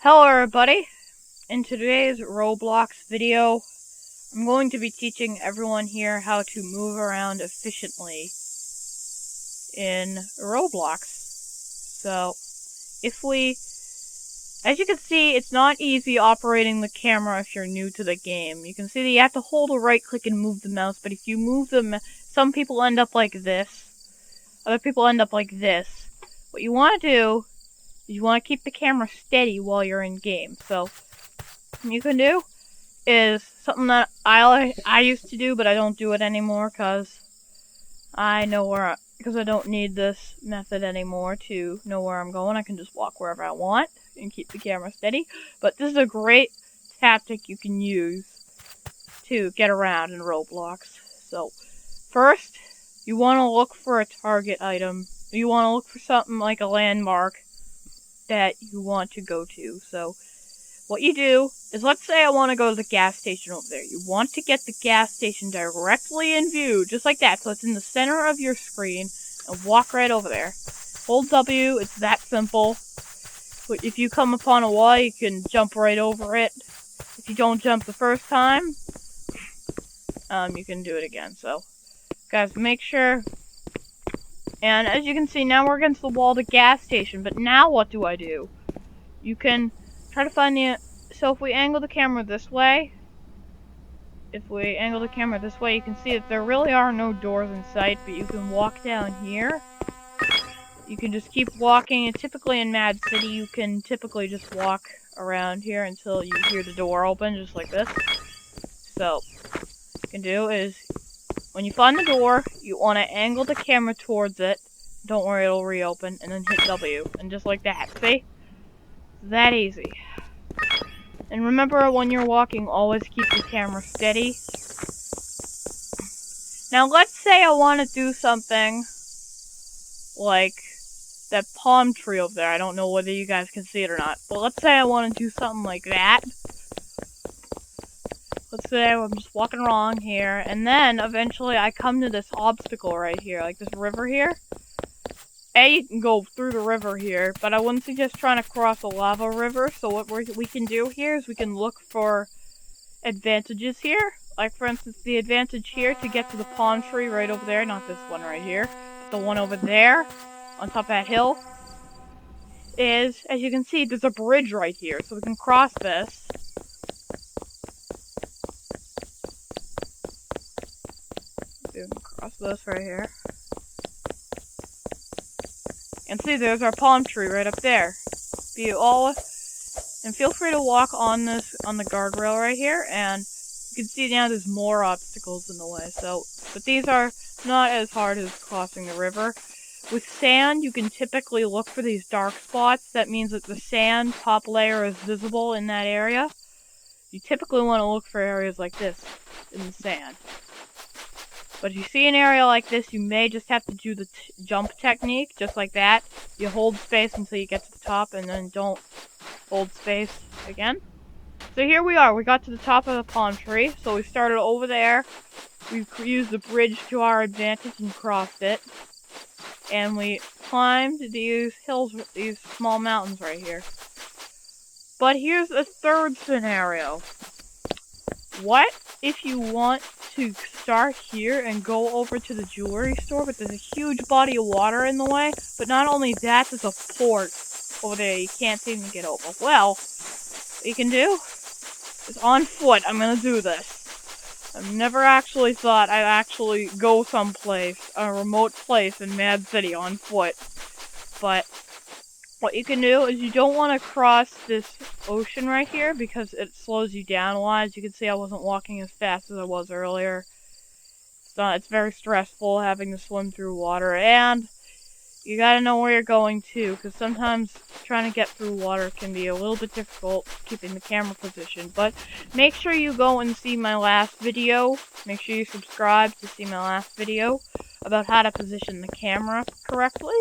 Hello everybody! In today's Roblox video, I'm going to be teaching everyone here how to move around efficiently in Roblox. So, as you can see, it's not easy operating the camera if you're new to the game. You can see that you have to hold a right click and move the mouse, but if you move them, some people end up like this, other people end up like this. What you want to do is you want to keep the camera steady while you're in game. So, what you can do is something that I used to do, but I don't do it anymore because I don't need this method anymore to know where I'm going. I can just walk wherever I want and keep the camera steady. But this is a great tactic you can use to get around in Roblox. So, first, you want to look for a target item. You want to look for something like a landmark that you want to go to. So, what you do is, let's say I want to go to the gas station over there. You want to get the gas station directly in view, just like that, so it's in the center of your screen, and walk right over there. Hold W, it's that simple. But if you come upon a wall, you can jump right over it. If you don't jump the first time, you can do it again. So, guys, make sure. And as you can see, now we're against the wall of the gas station, but now what do I do? You can try to find so if we angle the camera this way, you can see that there really are no doors in sight, but you can walk down here. You can just keep walking, and typically in Mad City, you can typically just walk around here until you hear the door open, just like this. So, what you can do is, when you find the door, you want to angle the camera towards it. Don't worry, it'll reopen, and then hit W, and just like that, see? That easy. And remember, when you're walking, always keep the camera steady. Now, let's say I want to do something like that palm tree over there. I don't know whether you guys can see it or not, but let's say I want to do something like that. Let's say I'm just walking along here, and then eventually I come to this obstacle right here, like this river here. You can go through the river here, but I wouldn't suggest trying to cross a lava river, so what we can do here is we can look for advantages here. Like, for instance, the advantage here to get to the palm tree right over there, not this one right here, but the one over there, on top of that hill, is, as you can see, there's a bridge right here, so we can cross this. We can cross this right here. And see, there's our palm tree right up there. And feel free to walk on the guardrail right here, and you can see now there's more obstacles in the way. But these are not as hard as crossing the river. With sand, you can typically look for these dark spots. That means that the sand top layer is visible in that area. You typically want to look for areas like this in the sand. But if you see an area like this, you may just have to do the jump technique, just like that. You hold space until you get to the top, and then don't hold space again. So here we are. We got to the top of the palm tree. So we started over there. We used the bridge to our advantage and crossed it. And we climbed these hills, these small mountains right here. But here's a third scenario. What if you want to start here and go over to the jewelry store, but there's a huge body of water in the way? But not only that, there's a fort over there you can't seem to get over. Well, what you can do is, on foot, I'm gonna do this. I've never actually thought I'd actually go someplace, a remote place in Mad City on foot. But what you can do is, you don't want to cross this ocean right here because it slows you down a lot. As you can see, I wasn't walking as fast as I was earlier. It's very stressful having to swim through water, and you gotta know where you're going to, because sometimes trying to get through water can be a little bit difficult keeping the camera position. But make sure you go and see my last video. Make sure you subscribe to see my last video about how to position the camera correctly.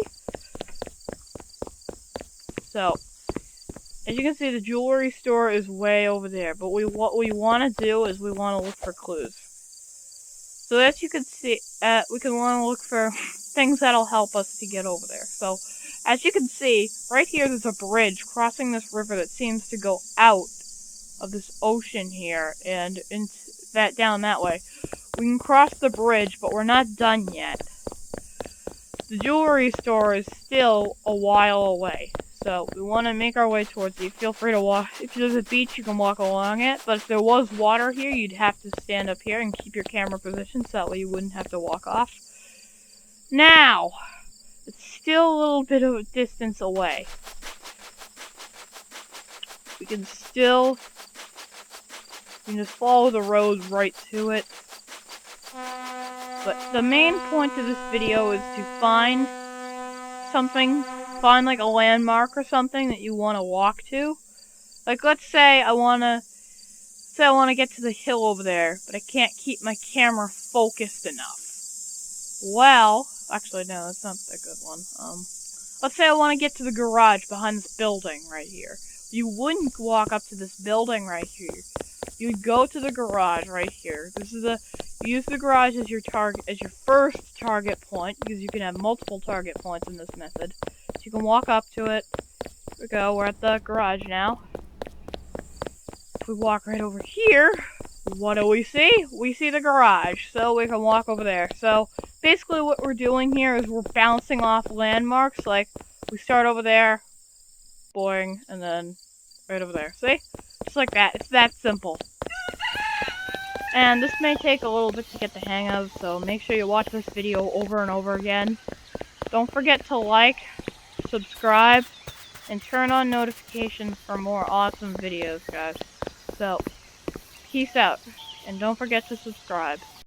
So, as you can see, the jewelry store is way over there, but what we want to do is we want to look for clues. So as you can see, we can want to look for things that'll help us to get over there. So, As you can see, right here there's a bridge crossing this river that seems to go out of this ocean here and into that down that way. We can cross the bridge, but we're not done yet. The jewelry store is still a while away, so we want to make our way towards it. Feel free to walk. If there's a beach, you can walk along it, but if there was water here, you'd have to stand up here and keep your camera positioned so that way you wouldn't have to walk off. Now, it's still a little bit of a distance away. We can just follow the road right to it. But the main point of this video is to find something, find like a landmark or something that you want to walk to. Like let's say I want to get to the hill over there, but I can't keep my camera focused enough. Well, actually no, that's not a good one. Let's say I want to get to the garage behind this building right here. You wouldn't walk up to this building right here. You'd go to the garage right here. Use the garage as your first target point, because you can have multiple target points in this method. So you can walk up to it. Here we go, we're at the garage now. If we walk right over here, what do we see? We see the garage, so we can walk over there. So basically what we're doing here is we're bouncing off landmarks, like we start over there, boing, and then right over there. See? Just like that. It's that simple. And this may take a little bit to get the hang of, so make sure you watch this video over and over again. Don't forget to like, subscribe, and turn on notifications for more awesome videos, guys. So, peace out, and don't forget to subscribe.